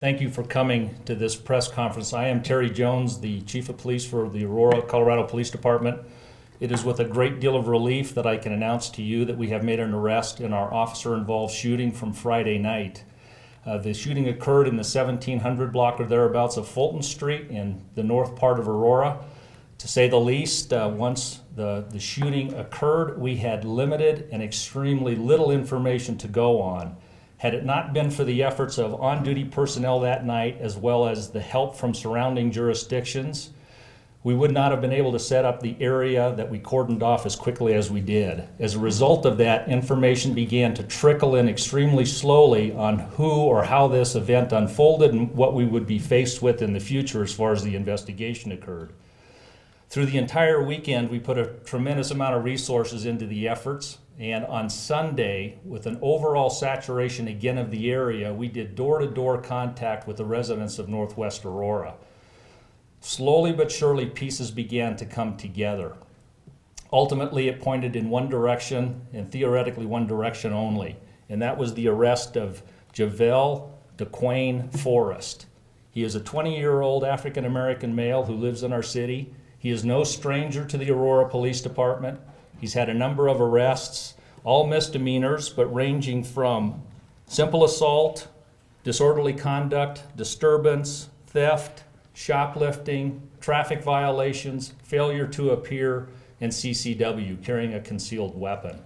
Thank you for coming to this press conference. I am Terry Jones, the Chief of Police for the Aurora, Colorado Police Department. It is with a great deal of relief that I can announce to you that we have made an arrest in our officer-involved shooting from Friday night. The shooting occurred in the 1700 block or thereabouts of Fulton Street in the north part of Aurora. To say the least, once the shooting occurred, we had limited and extremely little information to go on. Had it not been for the efforts of on-duty personnel that night, as well as the help from surrounding jurisdictions, we would not have been able to set up the area that we cordoned off as quickly as we did. As a result of that, information began to trickle in extremely slowly on who or how this event unfolded and what we would be faced with in the future as far as the investigation occurred. Through the entire weekend, we put a tremendous amount of resources into the efforts. And on Sunday, with an overall saturation again of the area, we did door-to-door contact with the residents of Northwest Aurora. Slowly but surely, pieces began to come together. Ultimately, it pointed in one direction, and theoretically one direction only, and that was the arrest of Javel DeQuain Forrest. He is a 20-year-old African-American male who lives in our city. He is no stranger to the Aurora Police Department. He's had a number of arrests, all misdemeanors, but ranging from simple assault, disorderly conduct, disturbance, theft, shoplifting, traffic violations, failure to appear, and CCW, carrying a concealed weapon.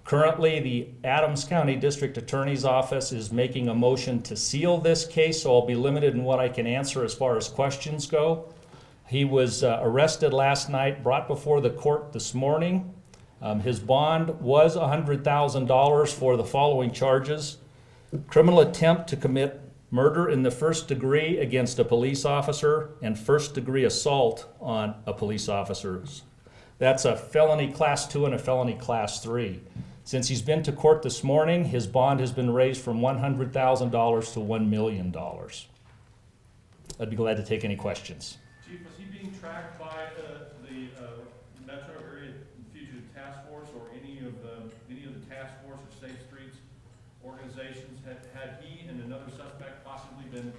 Currently, the Adams County District Attorney's Office is making a motion to seal this case, so I'll be limited in what I can answer as far as questions go. He was arrested last night, brought before the court this morning. His bond was $100,000 for the following charges: criminal attempt to commit murder in the first degree against a police officer and first degree assault on a police officer. That's a felony class 2 and a felony class 3. Since he's been to court this morning, his bond has been raised from $100,000 to $1 million. I'd be glad to take any questions. Chief, was he being tracked by the Metro Area Fugitive Task Force or any of the task force or Safe Streets organizations? Had he and another suspect possibly been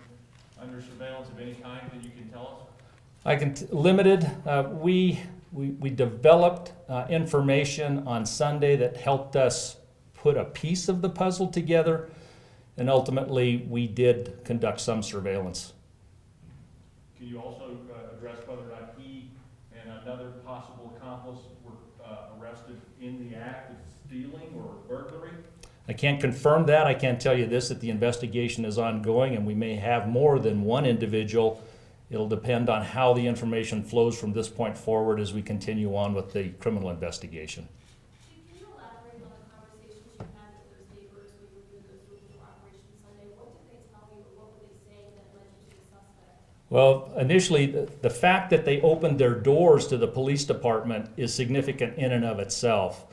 under surveillance of any kind that you can tell us? I can limited. We developed information on Sunday that helped us put a piece of the puzzle together, and ultimately we did conduct some surveillance. Can you also address whether or not he and another possible accomplice were arrested in the act of stealing or burglary? I can't confirm that. I can tell you this, that the investigation is ongoing and we may have more than one individual. It'll depend on how the information flows from this point forward as we continue on with the criminal investigation. Can you elaborate on the conversations you had with those neighbors when you were doing those rules for Operation Sunday? What did they tell you, or what were they saying that led you to the suspect? Well, initially, the fact that they opened their doors to the police department is significant in and of itself.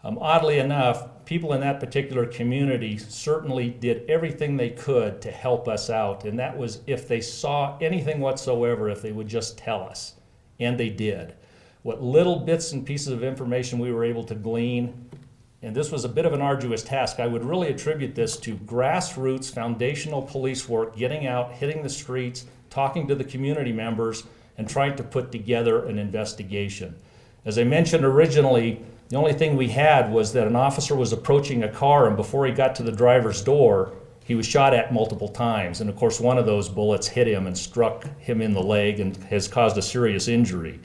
Oddly enough, people in that particular community certainly did everything they could to help us out, and that was if they saw anything whatsoever, if they would just tell us, and they did. What little bits and pieces of information we were able to glean, and this was a bit of an arduous task, I would really attribute this to grassroots foundational police work, getting out, hitting the streets, talking to the community members, and trying to put together an investigation. As I mentioned originally, the only thing we had was that an officer was approaching a car, and before he got to the driver's door, he was shot at multiple times. And of course, one of those bullets hit him and struck him in the leg and has caused a serious injury.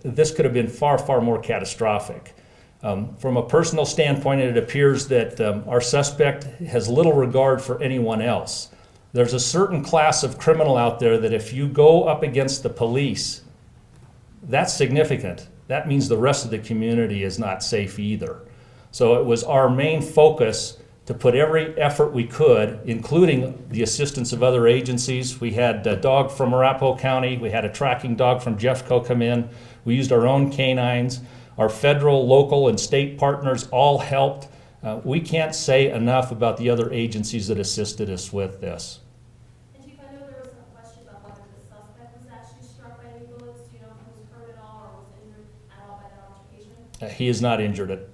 This could have been far, far more catastrophic. From a personal standpoint, it appears that our suspect has little regard for anyone else. There's a certain class of criminal out there that if you go up against the police, that's significant. That means the rest of the community is not safe either. So it was our main focus to put every effort we could, including the assistance of other agencies. We had a dog from Arapahoe County. We had a tracking dog from Jeffco come in. We used our own canines. Our federal, local, and state partners all helped. We can't say enough about the other agencies that assisted us with this. And Chief, I know there was some question about whether the suspect was actually struck by any bullets. Do you know if he was hurt at all or was injured at all by that altercation? He is not injured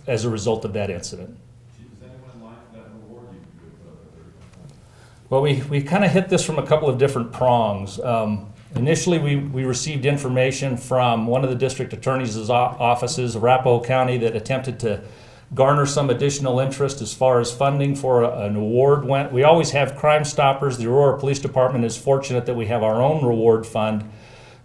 as a result of that incident. Chief, is anyone in line for that reward you could put up at 35? Well, we kind of hit this from a couple of different prongs. Initially, we received information from one of the district attorney's offices, Arapahoe County, that attempted to garner some additional interest as far as funding for an award went. We always have Crime Stoppers. The Aurora Police Department is fortunate that we have our own reward fund.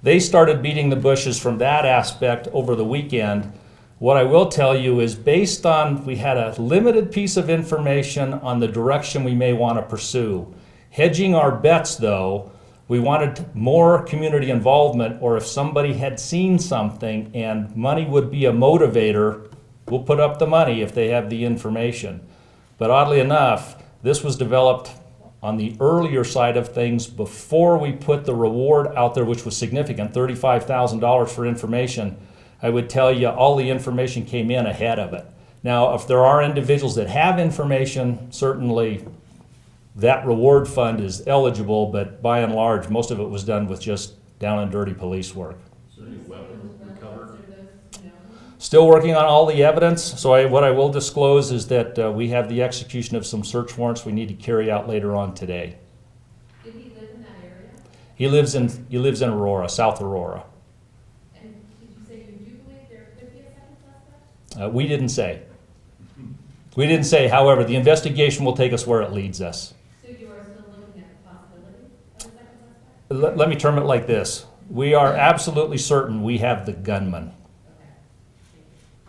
They started beating the bushes from that aspect over the weekend. What I will tell you is based on, we had a limited piece of information on the direction we may want to pursue. Hedging our bets though, we wanted more community involvement, or if somebody had seen something and money would be a motivator, we'll put up the money if they have the information. But oddly enough, this was developed on the earlier side of things before we put the reward out there, which was significant, $35,000 for information. I would tell you all the information came in ahead of it. Now, if there are individuals that have information, certainly that reward fund is eligible, but by and large, most of it was done with just down and dirty police work. So any weapons recovered? Still working on all the evidence, so what I will disclose is that we have the execution of some search warrants we need to carry out later on today. Did he live in that area? He lives in Aurora, South Aurora. And did you say you do believe there could be a second suspect? We didn't say. We didn't say, however, the investigation will take us where it leads us. So you are still looking at the possibility of a second suspect? Let me term it like this. We are absolutely certain we have the gunman.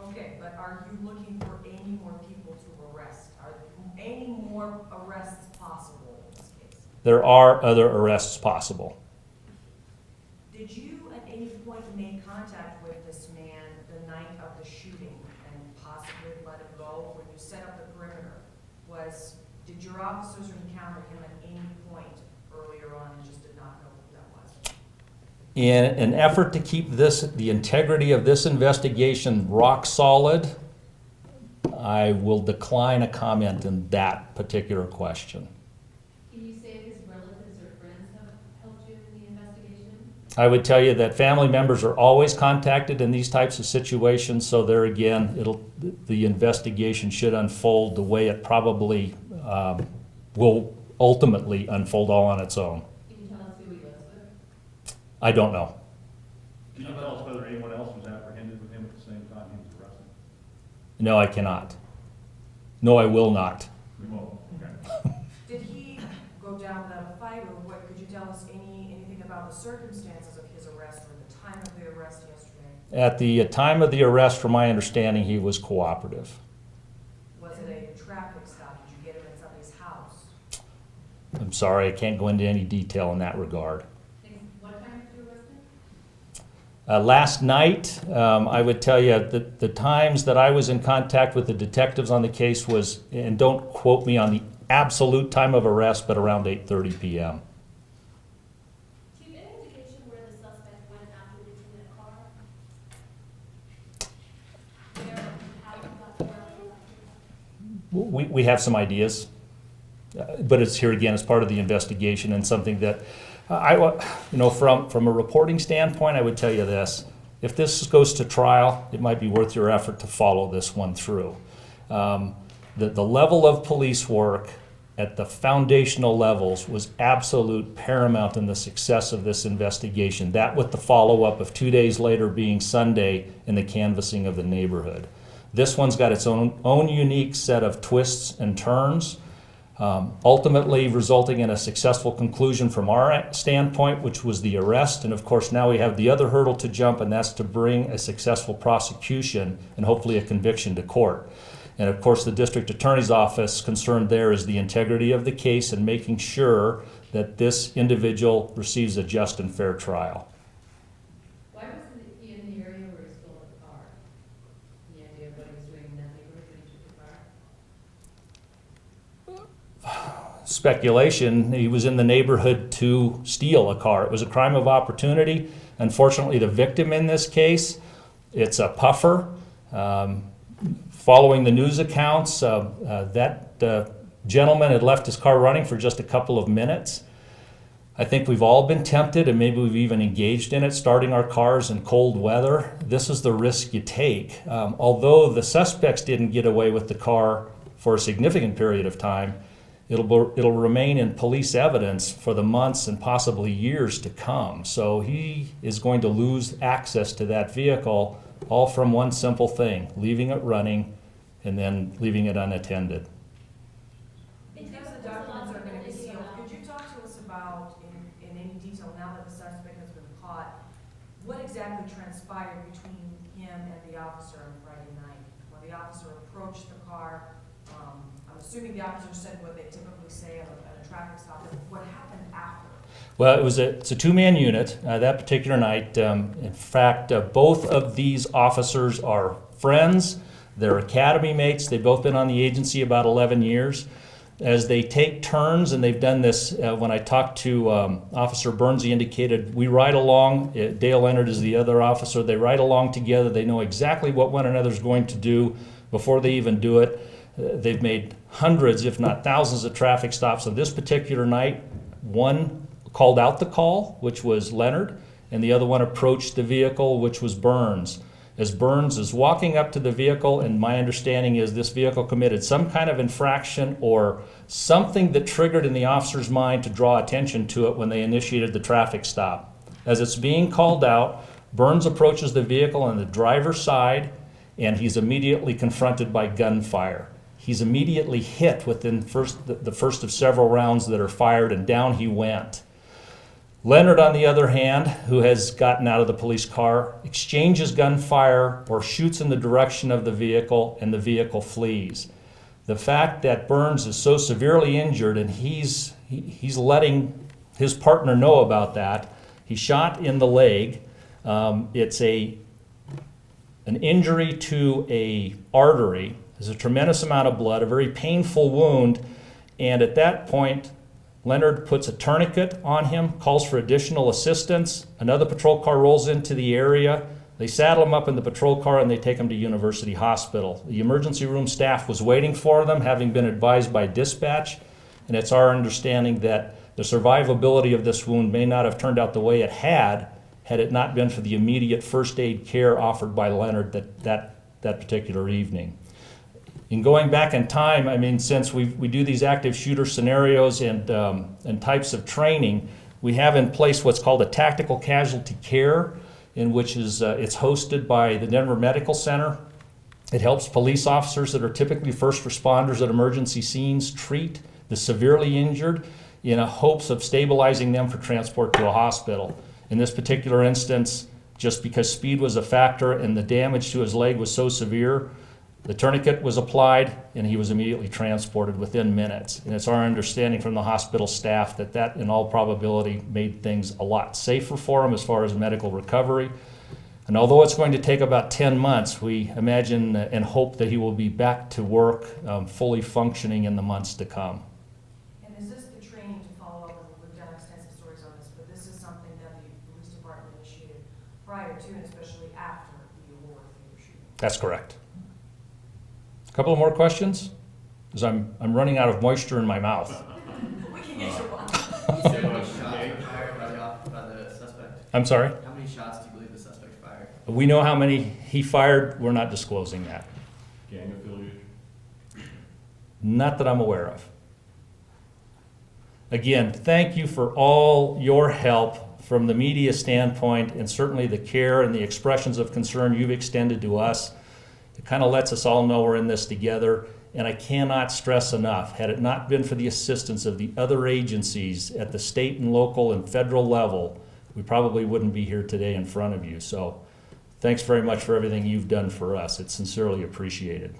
Okay, but are you looking for any more people to arrest? Are any more arrests possible in this case? There are other arrests possible. Did you at any point make contact with this man the night of the shooting and possibly let him go when you set up the perimeter? Did your officers encounter him at any point earlier on and just did not know who that was? In an effort to keep the integrity of this investigation rock solid, I will decline a comment in that particular question. Can you say if his relatives or friends have helped you in the investigation? I would tell you that family members are always contacted in these types of situations, so there again, the investigation should unfold the way it probably will ultimately unfold all on its own. Can you tell us who he lives with? I don't know. Can you tell us whether anyone else was apprehended with him at the same time he was arrested? No, I cannot. No, I will not. We won't, okay. Did he go down without a fight, or what, could you tell us anything about the circumstances of his arrest or the time of the arrest yesterday? At the time of the arrest, from my understanding, he was cooperative. Was it a traffic stop? Did you get him in somebody's house? I'm sorry, I can't go into any detail in that regard. And what time did you arrest him? Last night, I would tell you that the times that I was in contact with the detectives on the case was, and don't quote me on the absolute time of arrest, but around 8:30 p.m. Do you have any indication where the suspect went after he was in that car? Where, how he got to where he got to? We have some ideas, but it's here again as part of the investigation and something that from a reporting standpoint, I would tell you this. If this goes to trial, it might be worth your effort to follow this one through. The level of police work at the foundational levels was absolute paramount in the success of this investigation. That with the follow-up of 2 days later being Sunday in the canvassing of the neighborhood. This one's got its own unique set of twists and turns, ultimately resulting in a successful conclusion from our standpoint, which was the arrest. And of course, now we have the other hurdle to jump, and that's to bring a successful prosecution and hopefully a conviction to court. And of course, the district attorney's office concerned there is the integrity of the case and making sure that this individual receives a just and fair trial. Why wasn't he in the area where he stole the car? Any idea of what he was doing in that neighborhood when he took the car? Speculation, he was in the neighborhood to steal a car. It was a crime of opportunity. Unfortunately, the victim in this case, it's a puffer. Following the news accounts, that gentleman had left his car running for just a couple of minutes. I think we've all been tempted, and maybe we've even engaged in it, starting our cars in cold weather. This is the risk you take. Although the suspects didn't get away with the car for a significant period of time, it'll remain in police evidence for the months and possibly years to come. So he is going to lose access to that vehicle, all from one simple thing, leaving it running and then leaving it unattended. Because the documents are gonna be sealed, could you talk to us about, in any detail, now that the suspect has been caught, what exactly transpired between him and the officer on Friday night? When the officer approached the car, I'm assuming the officer said what they typically say at a traffic stop, but what happened after? Well, it's a two-man unit that particular night. In fact, both of these officers are friends. They're academy mates. They've both been on the agency about 11 years. As they take turns, and they've done this, when I talked to Officer Burns, he indicated we ride along. Dale Leonard is the other officer. They ride along together. They know exactly what one another's going to do before they even do it. They've made hundreds, if not thousands, of traffic stops. On this particular night, one called out the call, which was Leonard, and the other one approached the vehicle, which was Burns. As Burns is walking up to the vehicle, and my understanding is this vehicle committed some kind of infraction or something that triggered in the officer's mind to draw attention to it when they initiated the traffic stop. As it's being called out, Burns approaches the vehicle on the driver's side, and he's immediately confronted by gunfire. He's immediately hit within the first of several rounds that are fired, and down he went. Leonard, on the other hand, who has gotten out of the police car, exchanges gunfire or shoots in the direction of the vehicle, and the vehicle flees. The fact that Burns is so severely injured, and he's letting his partner know about that. He shot in the leg. It's an injury to a artery. There's a tremendous amount of blood, a very painful wound, and at that point, Leonard puts a tourniquet on him, calls for additional assistance. Another patrol car rolls into the area. They saddle him up in the patrol car and they take him to University Hospital. The emergency room staff was waiting for them, having been advised by dispatch, and it's our understanding that the survivability of this wound may not have turned out the way it had it not been for the immediate first aid care offered by Leonard that particular evening. In going back in time, I mean, since we do these active shooter scenarios and types of training, we have in place what's called a tactical casualty care, in which is it's hosted by the Denver Medical Center. It helps police officers that are typically first responders at emergency scenes treat the severely injured in hopes of stabilizing them for transport to a hospital. In this particular instance, just because speed was a factor and the damage to his leg was so severe, the tourniquet was applied and he was immediately transported within minutes. And it's our understanding from the hospital staff that in all probability made things a lot safer for him as far as medical recovery. And although it's going to take about 10 months, we imagine and hope that he will be back to work fully functioning in the months to come. And is this the training to follow up, and we've done extensive stories on this, but this is something that the police department initiated prior to and especially after the Aurora theater shooting? That's correct. A couple of more questions? Because I'm running out of moisture in my mouth. We can use your one. How many shots were fired by the suspect? I'm sorry? How many shots do you believe the suspect fired? We know how many he fired. We're not disclosing that. Gang affiliation? Not that I'm aware of. Again, thank you for all your help from the media standpoint, and certainly the care and the expressions of concern you've extended to us. It kind of lets us all know we're in this together, and I cannot stress enough, had it not been for the assistance of the other agencies at the state and local and federal level, we probably wouldn't be here today in front of you. So thanks very much for everything you've done for us. It's sincerely appreciated.